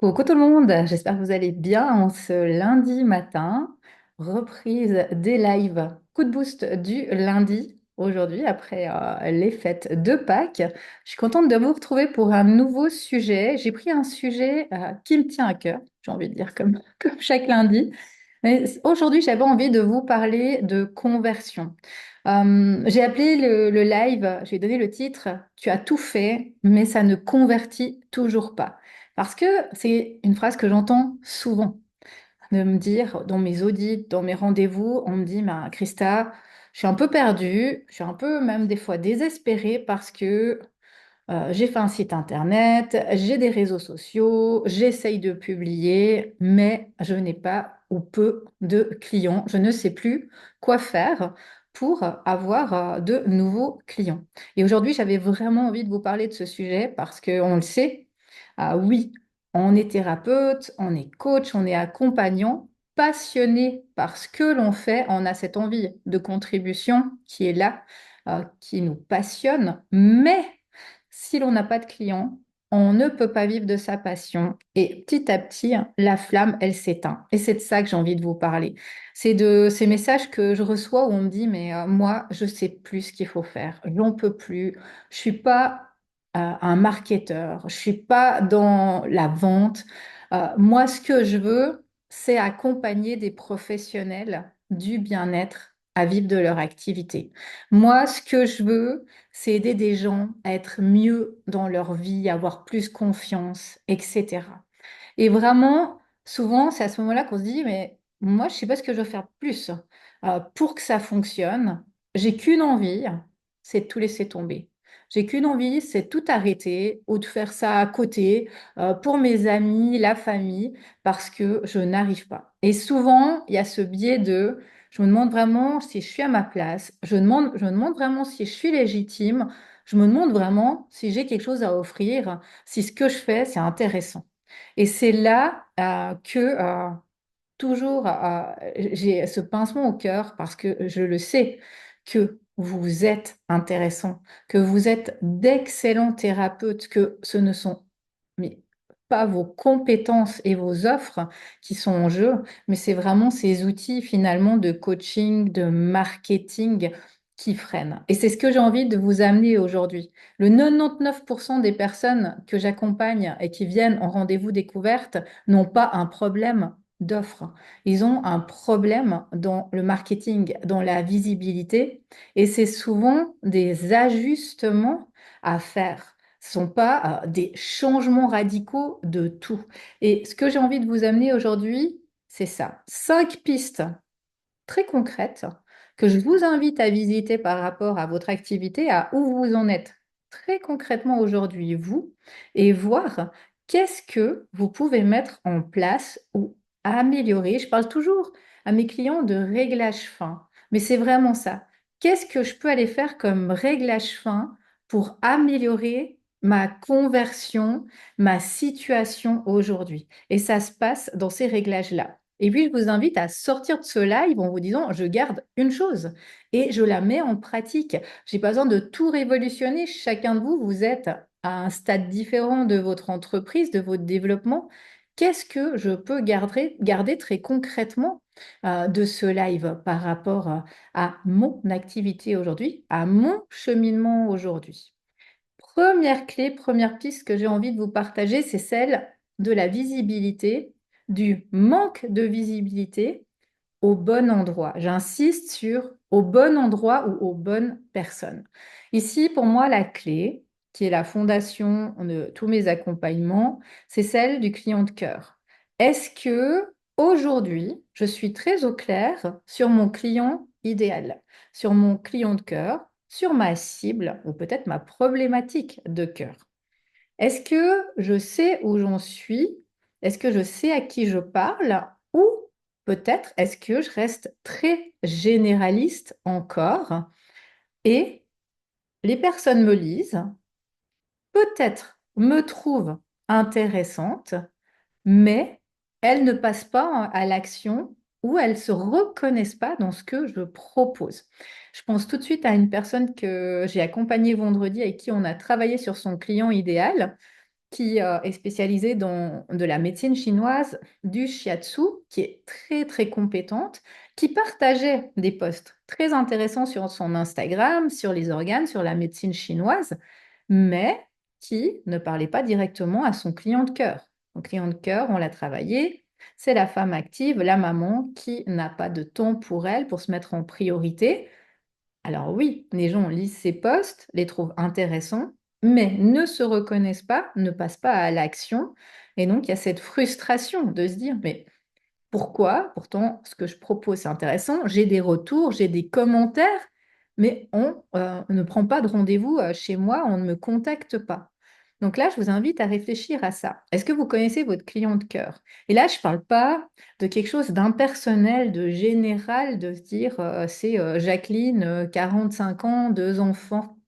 Coucou tout le monde, j'espère que vous allez bien en ce lundi matin. Reprise des lives. Coup de boost du lundi aujourd'hui après les fêtes de Pâques. Je suis contente de vous retrouver pour un nouveau sujet. J'ai pris un sujet qui me tient à cœur, j'ai envie de dire comme chaque lundi. Mais aujourd'hui, j'avais envie de vous parler de conversion. J'ai appelé le live, j'ai donné le titre, Tu as tout fait, mais ça ne convertit toujours pas. Parce que c'est une phrase que j'entends souvent, de me dire dans mes audits, dans mes rendez-vous, on me dit, bah, Christa, je suis un peu perdue, je suis un peu même des fois désespérée parce que j'ai fait un site internet, j'ai des réseaux sociaux, j'essaye de publier, mais je n'ai pas ou peu de clients. Je ne sais plus quoi faire pour avoir de nouveaux clients. Et aujourd'hui, j'avais vraiment envie de vous parler de ce sujet parce qu'on le sait, oui, on est thérapeute, on est coach, on est accompagnant, passionné par ce que l'on fait, on a cette envie de contribution qui est là, qui nous passionne, mais si l'on n'a pas de clients, on ne peut pas vivre de sa passion. Et petit à petit, la flamme, elle s'éteint. Et c'est de ça que j'ai envie de vous parler. C'est de ces messages que je reçois où on me dit, mais moi, je sais plus ce qu'il faut faire. J'en peux plus. Je suis pas un marketeur. Je suis pas dans la vente. Moi, ce que je veux, c'est accompagner des professionnels du bien-être à vivre de leur activité. Moi, ce que je veux, c'est aider des gens à être mieux dans leur vie, à avoir plus confiance, etc. Et vraiment, souvent, c'est à ce moment-là qu'on se dit, mais moi, je ne sais pas ce que je veux faire de plus pour que ça fonctionne. J'ai qu'une envie, c'est de tout laisser tomber. J'ai qu'une envie, c'est de tout arrêter ou de faire ça à côté pour mes amis, la famille, parce que je n'arrive pas. Et souvent, il y a ce biais de, je me demande vraiment si je suis à ma place, je me demande vraiment si je suis légitime, je me demande vraiment si j'ai quelque chose à offrir, si ce que je fais, c'est intéressant. Et c'est là que toujours j'ai ce pincement au cœur parce que je le sais que vous êtes intéressant, que vous êtes d'excellents thérapeutes, que ce ne sont mais pas vos compétences et vos offres qui sont en jeu, mais c'est vraiment ces outils finalement de coaching, de marketing qui freinent. Et c'est ce que j'ai envie de vous amener aujourd'hui. Le 99% des personnes que j'accompagne et qui viennent en rendez-vous découverte n'ont pas un problème d'offre. Ils ont un problème dans le marketing, dans la visibilité, et c'est souvent des ajustements à faire. Ce ne sont pas des changements radicaux de tout. Et ce que j'ai envie de vous amener aujourd'hui, c'est ça. 5 pistes très concrètes que je vous invite à visiter par rapport à votre activité, à où vous en êtes très concrètement aujourd'hui, vous, et voir qu'est-ce que vous pouvez mettre en place ou améliorer. Je parle toujours à mes clients de réglage fin, mais c'est vraiment ça. Qu'est-ce que je peux aller faire comme réglage fin pour améliorer ma conversion, ma situation aujourd'hui? Et ça se passe dans ces réglages-là. Et puis, je vous invite à sortir de ce live en vous disant, je garde une chose et je la mets en pratique. J'ai pas besoin de tout révolutionner. Chacun de vous, vous êtes à un stade différent de votre entreprise, de votre développement. Qu'est-ce que je peux garder très concrètement de ce live par rapport à mon activité aujourd'hui, à mon cheminement aujourd'hui? Première clé, première piste que j'ai envie de vous partager, c'est celle de la visibilité, du manque de visibilité au bon endroit. J'insiste sur au bon endroit ou aux bonnes personnes. Ici, pour moi, la clé, qui est la fondation de tous mes accompagnements, c'est celle du client de cœur. Est-ce que aujourd'hui, je suis très au clair sur mon client idéal, sur mon client de cœur, sur ma cible ou peut-être ma problématique de cœur? Est-ce que je sais où j'en suis? Est-ce que je sais à qui je parle? Ou peut-être est-ce que je reste très généraliste encore et les personnes me lisent, peut-être me trouvent intéressante, mais elles ne passent pas à l'action ou elles ne se reconnaissent pas dans ce que je propose. Je pense tout de suite à une personne que j'ai accompagnée vendredi avec qui on a travaillé sur son client idéal. qui est spécialisée dans de la médecine chinoise, du shiatsu, qui est très très compétente, qui partageait des posts très intéressants sur son Instagram, sur les organes, sur la médecine chinoise, mais qui ne parlait pas directement à son client de cœur. Son client de cœur, on l'a travaillé, c'est la femme active, la maman qui n'a pas de temps pour elle, pour se mettre en priorité. Alors oui, les gens lisent ces posts, les trouvent intéressants, mais ne se reconnaissent pas, ne passent pas à l'action. Et donc, il y a cette frustration de se dire, mais pourquoi? Pourtant, ce que je propose, c'est intéressant. J'ai des retours, j'ai des commentaires, mais on ne prend pas de rendez-vous chez moi, on ne me contacte pas. Donc là, je vous invite à réfléchir à ça. Est-ce que vous connaissez votre client de cœur? Et là, je ne parle pas de quelque chose d'impersonnel, de général, de se dire c'est Jacqueline, 45 ans, deux enfants,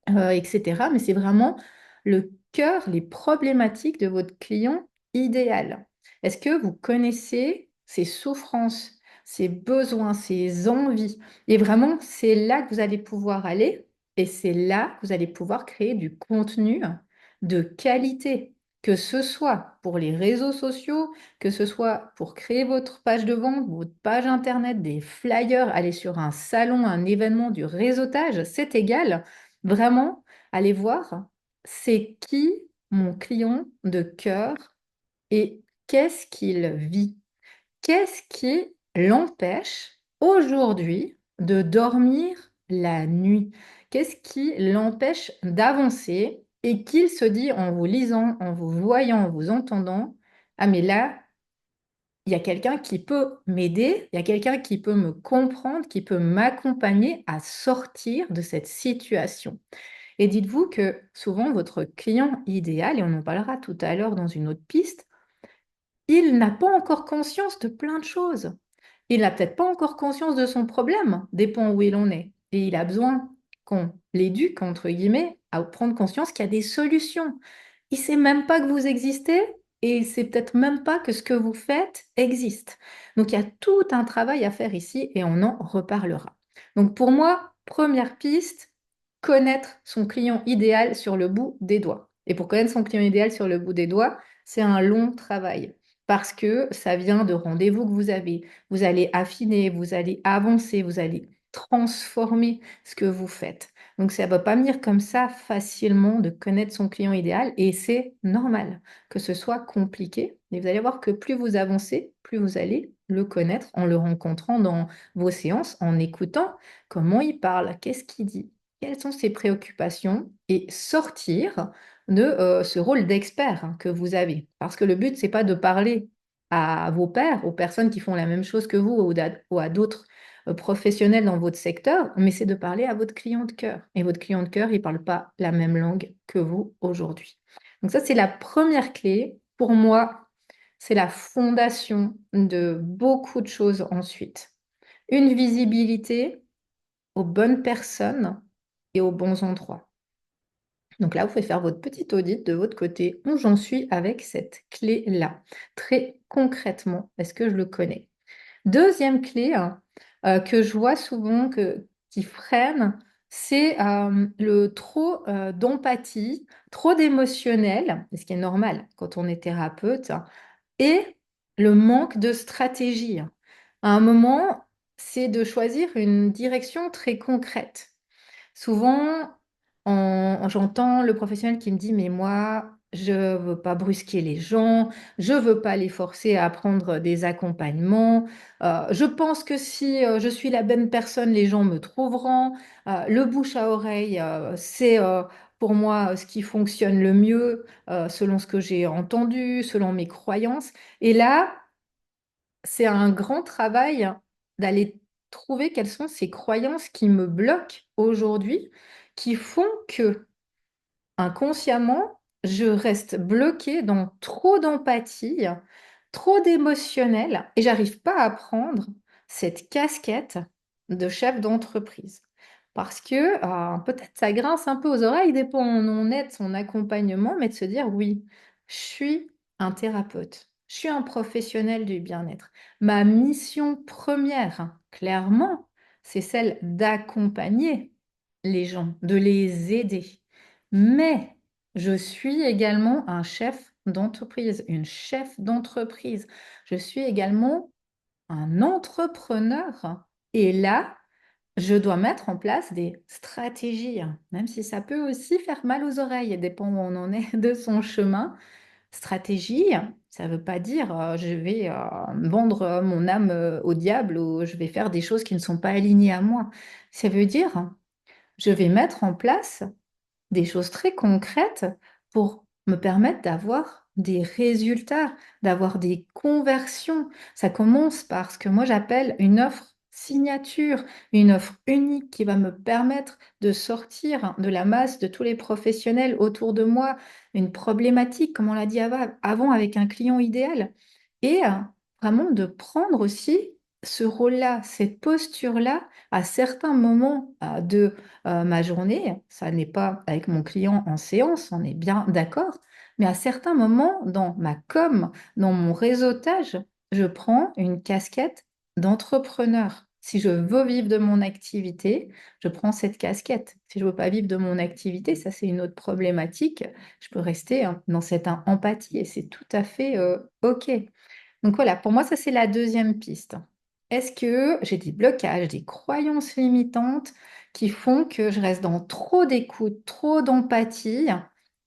etc. Mais c'est vraiment le cœur, les problématiques de votre client idéal. Est-ce que vous connaissez ses souffrances, ses besoins, ses envies? Et vraiment, c'est là que vous allez pouvoir aller et c'est là que vous allez pouvoir créer du contenu de qualité, que ce soit pour les réseaux sociaux, que ce soit pour créer votre page de vente, votre page internet, des flyers, aller sur un salon, un événement, du réseautage, c'est égal. Vraiment, allez voir, c'est qui mon client de cœur et qu'est-ce qu'il vit? Qu'est-ce qui l'empêche aujourd'hui de dormir la nuit? Qu'est-ce qui l'empêche d'avancer et qu'il se dit en vous lisant, en vous voyant, en vous entendant, ah mais là, il y a quelqu'un qui peut m'aider, il y a quelqu'un qui peut me comprendre, qui peut m'accompagner à sortir de cette situation. Et dites-vous que souvent, votre client idéal, et on en parlera tout à l'heure dans une autre piste, il n'a pas encore conscience de plein de choses. Il n'a peut-être pas encore conscience de son problème, dépend où il en est. Et il a besoin qu'on l'éduque, entre guillemets, à prendre conscience qu'il y a des solutions. Il ne sait même pas que vous existez et il ne sait peut-être même pas que ce que vous faites existe. Donc il y a tout un travail à faire ici et on en reparlera. Donc pour moi, première piste, connaître son client idéal sur le bout des doigts. Et pour connaître son client idéal sur le bout des doigts, c'est un long travail parce que ça vient de rendez-vous que vous avez. Vous allez affiner, vous allez avancer, vous allez transformer ce que vous faites. Donc, ça ne va pas venir comme ça facilement de connaître son client idéal et c'est normal que ce soit compliqué. Mais vous allez voir que plus vous avancez, plus vous allez le connaître en le rencontrant dans vos séances, en écoutant comment il parle, qu'est-ce qu'il dit, quelles sont ses préoccupations et sortir de ce rôle d'expert que vous avez. Parce que le but, c'est pas de parler à vos pairs, aux personnes qui font la même chose que vous ou à d'autres professionnels dans votre secteur, mais c'est de parler à votre client de cœur. Et votre client de cœur, il ne parle pas la même langue que vous aujourd'hui. Donc ça, c'est la première clé. Pour moi, c'est la fondation de beaucoup de choses ensuite. Une visibilité aux bonnes personnes et aux bons endroits. Donc là, vous pouvez faire votre petite audit de votre côté, où j'en suis avec cette clé-là. Très concrètement, est-ce que je le connais? Deuxième clé hein, que je vois souvent qui freine, c'est le trop d'empathie, trop d'émotionnel, ce qui est normal quand on est thérapeute, hein, et le manque de stratégie. À un moment, c'est de choisir une direction très concrète. Souvent, j'entends le professionnel qui me dit, mais moi, je ne veux pas brusquer les gens, je ne veux pas les forcer à prendre des accompagnements. Je pense que si je suis la bonne personne, les gens me trouveront. Le bouche à oreille, c'est pour moi ce qui fonctionne le mieux selon ce que j'ai entendu, selon mes croyances. Et là, c'est un grand travail d'aller trouver quelles sont ces croyances qui me bloquent aujourd'hui, qui font que inconsciemment, je reste bloquée dans trop d'empathie, trop d'émotionnel, et j'arrive pas à prendre cette casquette de chef d'entreprise. Parce que peut-être ça grince un peu aux oreilles, dépend où on est de son accompagnement, mais de se dire oui, je suis un thérapeute, je suis un professionnel du bien-être. Ma mission première, clairement, c'est celle d'accompagner les gens, de les aider. Mais Je suis également un chef d'entreprise, une chef d'entreprise. Je suis également un entrepreneur. Et là, je dois mettre en place des stratégies, même si ça peut aussi faire mal aux oreilles, dépend où on en est de son chemin. Stratégie, ça ne veut pas dire je vais vendre mon âme au diable ou je vais faire des choses qui ne sont pas alignées à moi. Ça veut dire je vais mettre en place des choses très concrètes pour me permettre d'avoir des résultats, d'avoir des conversions. Ça commence par ce que moi j'appelle une offre signature, une offre unique qui va me permettre de sortir de la masse de tous les professionnels autour de moi, une problématique, comme on l'a dit avant, avec un client idéal. Et vraiment de prendre aussi ce rôle-là, cette posture-là à certains moments de ma journée. Ça n'est pas avec mon client en séance, on est bien d'accord, mais à certains moments dans ma com, dans mon réseautage, je prends une casquette d'entrepreneur. Si je veux vivre de mon activité, je prends cette casquette. Si je ne veux pas vivre de mon activité, ça c'est une autre problématique. Je peux rester dans cette empathie et c'est tout à fait OK. Donc voilà, pour moi, ça c'est la deuxième piste. Est-ce que j'ai des blocages, des croyances limitantes qui font que je reste dans trop d'écoute, trop d'empathie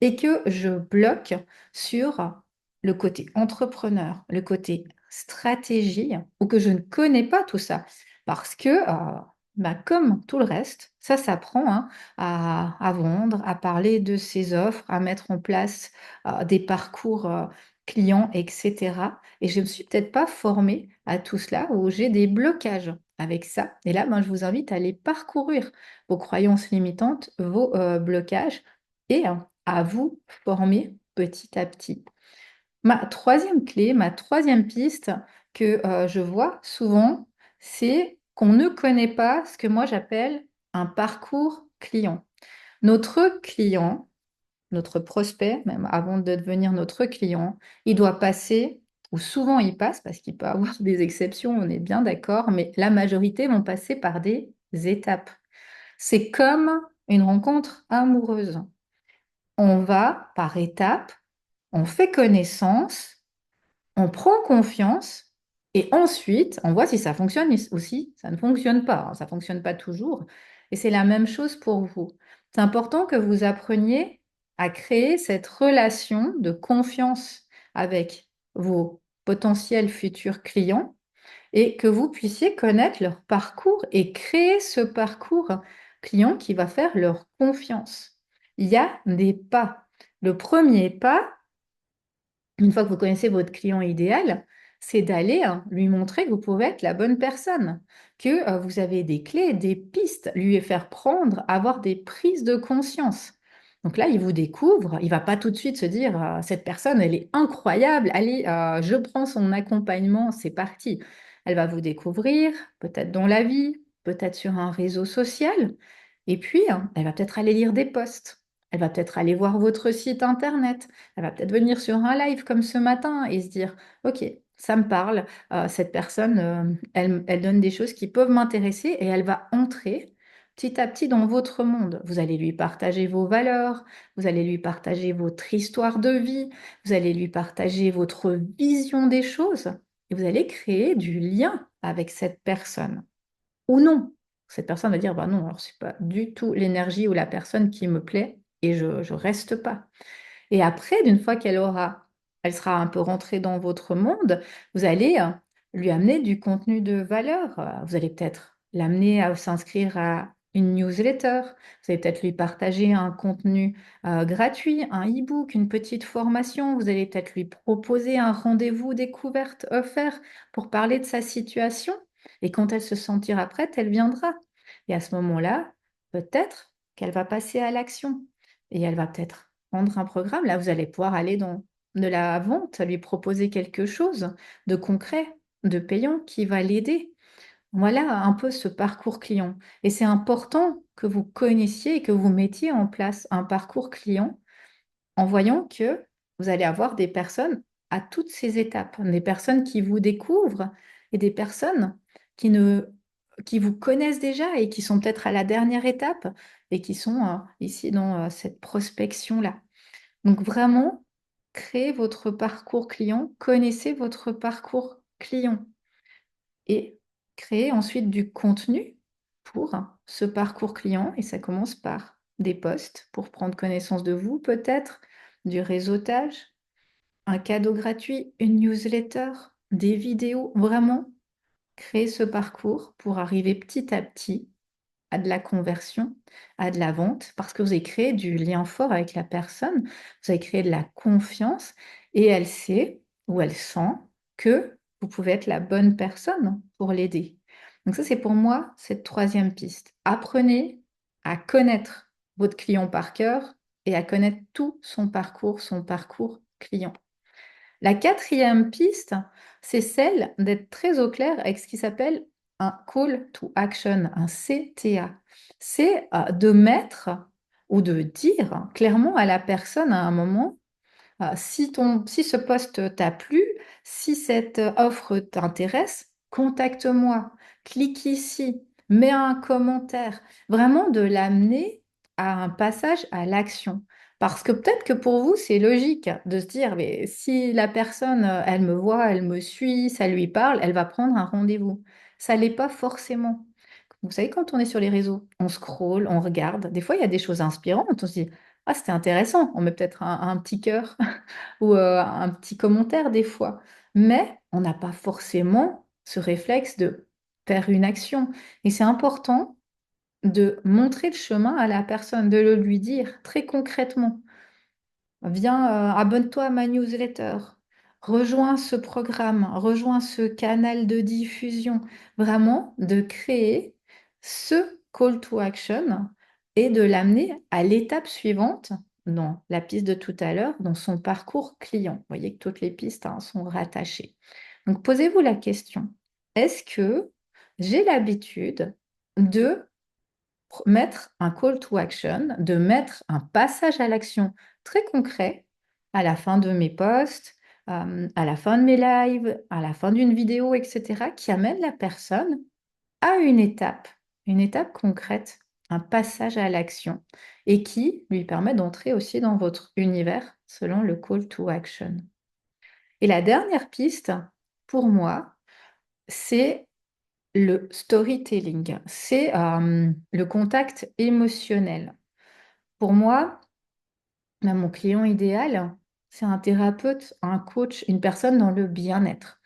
et que je bloque sur le côté entrepreneur, le côté stratégie, ou que je ne connais pas tout ça? Parce que, bah, comme tout le reste, ça s'apprend hein, à vendre, à parler de ses offres, à mettre en place des parcours clients, etc. Et je ne me suis peut-être pas formée à tout cela, ou j'ai des blocages avec ça. Et là, ben, je vous invite à aller parcourir vos croyances limitantes, vos blocages, et à vous former petit à petit. Ma troisième clé, ma troisième piste que je vois souvent, c'est qu'on ne connaît pas ce que moi j'appelle un parcours client. Notre client, notre prospect, même avant de devenir notre client, il doit passer, ou souvent il passe, parce qu'il peut avoir des exceptions, on est bien d'accord, mais la majorité vont passer par des étapes. C'est comme une rencontre amoureuse. On va par étapes, on fait connaissance, on prend confiance et ensuite, on voit si ça fonctionne ou si ça ne fonctionne pas. Ça ne fonctionne pas toujours. Et c'est la même chose pour vous. C'est important que vous appreniez à créer cette relation de confiance avec vos potentiels futurs clients et que vous puissiez connaître leur parcours et créer ce parcours client qui va faire leur confiance. Il y a des pas. Le premier pas, une fois que vous connaissez votre client idéal, c'est d'aller lui montrer que vous pouvez être la bonne personne, que vous avez des clés, des pistes, lui faire prendre, avoir des prises de conscience. Donc là, il vous découvre, il va pas tout de suite se dire, cette personne, elle est incroyable, allez, je prends son accompagnement, c'est parti. Elle va vous découvrir, peut-être dans la vie, peut-être sur un réseau social, et puis elle va peut-être aller lire des posts, elle va peut-être aller voir votre site internet, elle va peut-être venir sur un live comme ce matin et se dire, OK, ça me parle, cette personne, elle donne des choses qui peuvent m'intéresser et elle va entrer petit à petit dans votre monde. Vous allez lui partager vos valeurs, vous allez lui partager votre histoire de vie, vous allez lui partager votre vision des choses et vous allez créer du lien avec cette personne. Ou non. Cette personne va dire, bah non, alors c'est pas du tout l'énergie ou la personne qui me plaît et je ne reste pas. Et après, d'une fois elle sera un peu rentrée dans votre monde, vous allez lui amener du contenu de valeur. Vous allez peut-être l'amener à s'inscrire à une newsletter. Vous allez peut-être lui partager un contenu gratuit, un e-book, une petite formation. Vous allez peut-être lui proposer un rendez-vous découverte offert pour parler de sa situation. Et quand elle se sentira prête, elle viendra. Et à ce moment-là, peut-être qu'elle va passer à l'action. Et elle va peut-être prendre un programme. Là, vous allez pouvoir aller dans de la vente, lui proposer quelque chose de concret, de payant qui va l'aider. Voilà un peu ce parcours client. Et c'est important que vous connaissiez et que vous mettiez en place un parcours client en voyant que vous allez avoir des personnes à toutes ces étapes, des personnes qui vous découvrent et des personnes qui ne qui vous connaissent déjà et qui sont peut-être à la dernière étape et qui sont ici dans cette prospection-là. Donc vraiment, créez votre parcours client, connaissez votre parcours client et créez ensuite du contenu pour ce parcours client. Et ça commence par des posts pour prendre connaissance de vous peut-être, du réseautage, un cadeau gratuit, une newsletter, des vidéos. Vraiment, créez ce parcours pour arriver petit à petit à de la conversion, à de la vente, parce que vous avez créé du lien fort avec la personne, vous avez créé de la confiance et elle sait ou elle sent que vous pouvez être la bonne personne pour l'aider. Donc ça, c'est pour moi cette troisième piste. Apprenez à connaître votre client par cœur et à connaître tout son parcours client. La quatrième piste, c'est celle d'être très au clair avec ce qui s'appelle un call to action, un CTA. C'est de mettre ou de dire clairement à la personne à un moment si ce poste t'a plu, si cette offre t'intéresse, contacte-moi, clique ici, mets un commentaire. Vraiment de l'amener à un passage à l'action. Parce que peut-être que pour vous, c'est logique de se dire, mais si la personne, elle me voit, elle me suit, ça lui parle, elle va prendre un rendez-vous. Ça l'est pas forcément. Vous savez, quand on est sur les réseaux, on scrolle, on regarde. Des fois, il y a des choses inspirantes. On se dit, ah, c'était intéressant. On met peut-être un petit cœur ou un petit commentaire des fois. Mais on n'a pas forcément ce réflexe de faire une action. Et c'est important de montrer le chemin à la personne, de le lui dire très concrètement. Viens, abonne-toi à ma newsletter. Rejoins ce programme, rejoins ce canal de diffusion. Vraiment, de créer ce call to action et de l'amener à l'étape suivante dans la piste de tout à l'heure, dans son parcours client. Vous voyez que toutes les pistes sont rattachées. Donc, posez-vous la question, est-ce que j'ai l'habitude de mettre un call to action, de mettre un passage à l'action très concret à la fin de mes posts, à la fin de mes lives, à la fin d'une vidéo, etc., qui amène la personne à une étape concrète, un passage à l'action, et qui lui permet d'entrer aussi dans votre univers selon le call to action. Et la dernière piste, pour moi, c'est le storytelling, c'est le contact émotionnel. Pour moi, mon client idéal, c'est un thérapeute, un coach, une personne dans le bien-être.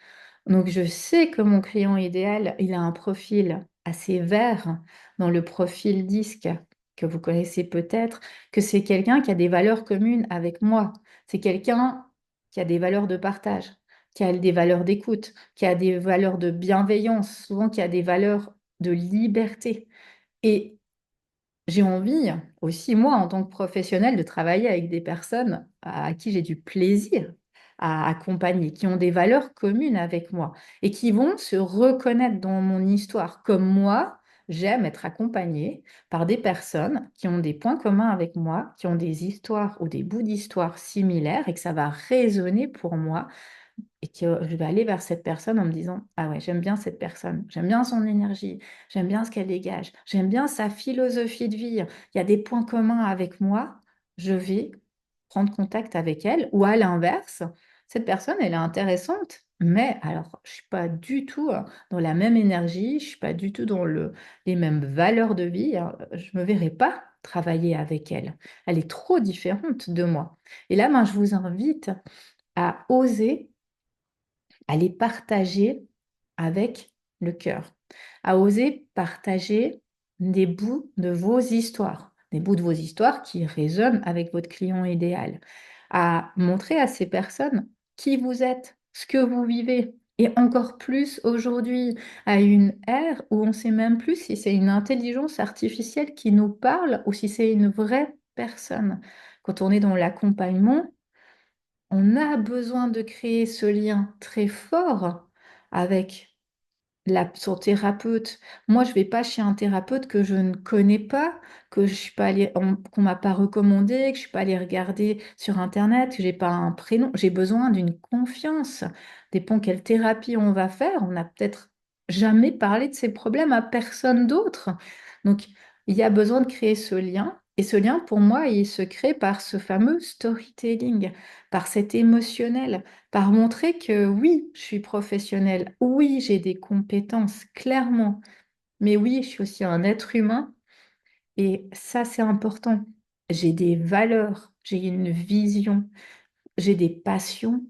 Donc, je sais que mon client idéal, il a un profil assez vert dans le profil disque que vous connaissez peut-être, que c'est quelqu'un qui a des valeurs communes avec moi. C'est quelqu'un qui a des valeurs de partage, qui a des valeurs d'écoute, qui a des valeurs de bienveillance, souvent qui a des valeurs de liberté. Et j'ai envie aussi, moi, en tant que professionnelle, de travailler avec des personnes à qui j'ai du plaisir à accompagner, qui ont des valeurs communes avec moi et qui vont se reconnaître dans mon histoire. Comme moi, j'aime être accompagnée par des personnes qui ont des points communs avec moi, qui ont des histoires ou des bouts d'histoire similaires et que ça va résonner pour moi et que je vais aller vers cette personne en me disant, ah ouais, j'aime bien cette personne, j'aime bien son énergie, j'aime bien ce qu'elle dégage, j'aime bien sa philosophie de vie, il y a des points communs avec moi, je vais prendre contact avec elle. Ou à l'inverse, cette personne, elle est intéressante, mais alors, je ne suis pas du tout dans la même énergie, je ne suis pas du tout dans les mêmes valeurs de vie, hein, je ne me verrai pas travailler avec elle. Elle est trop différente de moi. Et là, ben, je vous invite à oser à les partager avec le cœur, à oser partager des bouts de vos histoires, des bouts de vos histoires qui résonnent avec votre client idéal, à montrer à ces personnes qui vous êtes, ce que vous vivez. Et encore plus aujourd'hui, à une ère où on ne sait même plus si c'est une intelligence artificielle qui nous parle ou si c'est une vraie personne. Quand on est dans l'accompagnement, on a besoin de créer ce lien très fort avec son thérapeute. Moi, je ne vais pas chez un thérapeute que je ne connais pas, que je suis pas allée, qu'on m'a pas recommandé, que je suis pas allée regarder sur Internet, que j'ai pas un prénom. J'ai besoin d'une confiance. Dépend quelle thérapie on va faire. On n'a peut-être jamais parlé de ces problèmes à personne d'autre. Donc, il y a besoin de créer ce lien. Et ce lien, pour moi, il se crée par ce fameux storytelling, par cet émotionnel, par montrer que oui, je suis professionnelle, oui, j'ai des compétences, clairement, mais oui, je suis aussi un être humain et ça, c'est important. J'ai des valeurs, j'ai une vision, j'ai des passions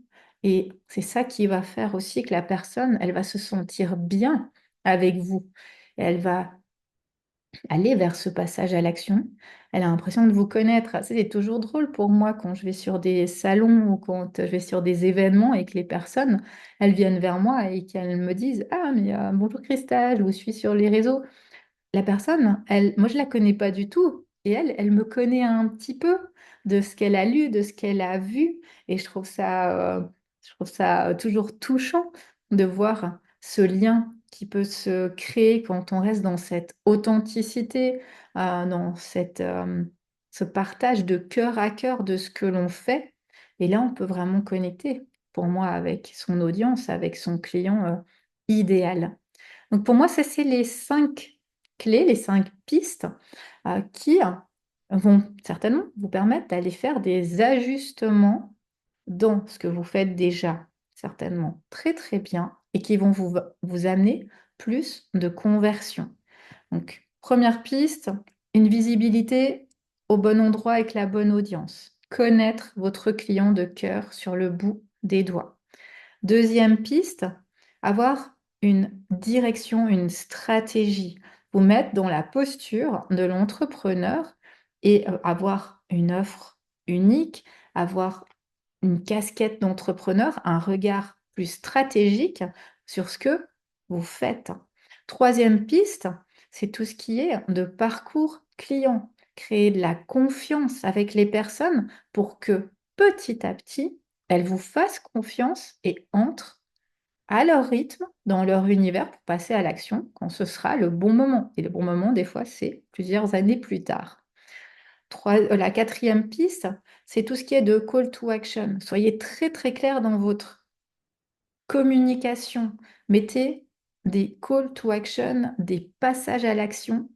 et c'est ça qui va faire aussi que la personne, elle va se sentir bien avec vous. Et elle va aller vers ce passage à l'action. Elle a l'impression de vous connaître. Ça, c'est toujours drôle pour moi quand je vais sur des salons ou quand je vais sur des événements et que les personnes, elles viennent vers moi et qu'elles me disent, ah, mais bonjour Christa, je vous suis sur les réseaux. La personne, elle, moi, je la connais pas du tout. Et elle me connaît un petit peu de ce qu'elle a lu, de ce qu'elle a vu. Et je trouve ça toujours touchant de voir ce lien qui peut se créer quand on reste dans cette authenticité, dans ce partage de cœur à cœur de ce que l'on fait. Et là, on peut vraiment connecter, pour moi, avec son audience, avec son client, idéal. Donc pour moi, ça, c'est les 5 clés, les 5 pistes qui vont certainement vous permettre d'aller faire des ajustements dans ce que vous faites déjà, certainement très très bien, et qui vont vous amener plus de conversion. Donc, première piste, une visibilité au bon endroit avec la bonne audience. Connaître votre client de cœur sur le bout des doigts. Deuxième piste, avoir une direction, une stratégie. Vous mettre dans la posture de l'entrepreneur et avoir une offre unique, avoir une casquette d'entrepreneur, un regard plus stratégique sur ce que vous faites. Troisième piste, c'est tout ce qui est de parcours client. Créer de la confiance avec les personnes pour que petit à petit, elles vous fassent confiance et entrent à leur rythme, dans leur univers pour passer à l'action quand ce sera le bon moment. Et le bon moment, des fois, c'est plusieurs années plus tard. La quatrième piste, c'est tout ce qui est de call to action. Soyez très très clair dans votre communication. Mettez des call to action, des passages à l'action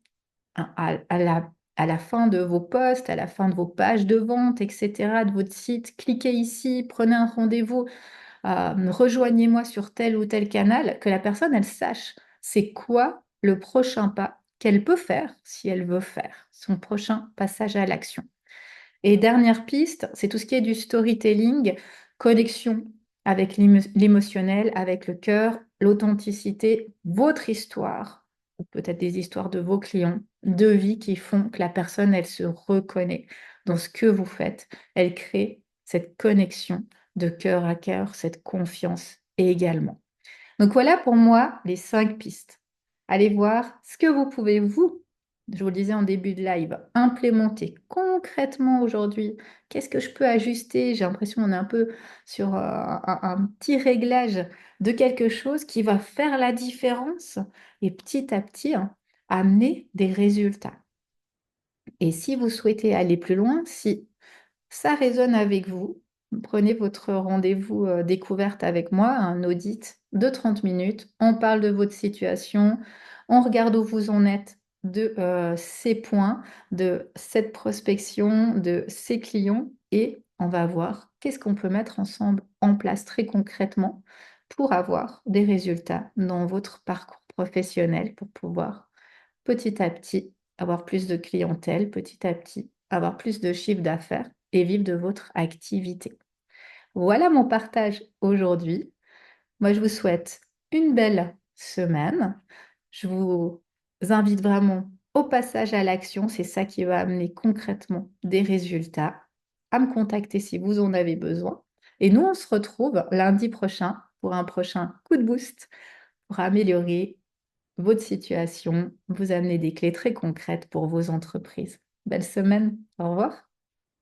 à la fin de vos posts, à la fin de vos pages de vente, etc., de votre site. Cliquez ici, prenez un rendez-vous, rejoignez-moi sur tel ou tel canal, que la personne, elle sache c'est quoi le prochain pas qu'elle peut faire si elle veut faire son prochain passage à l'action. Et dernière piste, c'est tout ce qui est du storytelling, connexion avec l'émotionnel, avec le cœur, l'authenticité, votre histoire, ou peut-être des histoires de vos clients, de vie qui font que la personne, elle se reconnaît dans ce que vous faites. Elle crée cette connexion de cœur à cœur, cette confiance également. Donc voilà pour moi les 5 pistes. Allez voir ce que vous pouvez, vous, je vous le disais en début de live, implémenter concrètement aujourd'hui. Qu'est-ce que je peux ajuster? J'ai l'impression qu'on est un peu sur un petit réglage de quelque chose qui va faire la différence et petit à petit amener des résultats. Et si vous souhaitez aller plus loin, si ça résonne avec vous, prenez votre rendez-vous découverte avec moi, un audit de 30 minutes. On parle de votre situation, on regarde où vous en êtes de ces points, de cette prospection, de ces clients et on va voir qu'est-ce qu'on peut mettre ensemble en place très concrètement pour avoir des résultats dans votre parcours professionnel, pour pouvoir petit à petit avoir plus de clientèle, petit à petit avoir plus de chiffre d'affaires et vivre de votre activité. Voilà mon partage aujourd'hui. Moi, je vous souhaite une belle semaine. Je vous invite vraiment au passage à l'action. C'est ça qui va amener concrètement des résultats. À me contacter si vous en avez besoin. Et nous, on se retrouve lundi prochain pour un prochain coup de boost pour améliorer votre situation, vous amener des clés très concrètes pour vos entreprises. Belle semaine. Au revoir.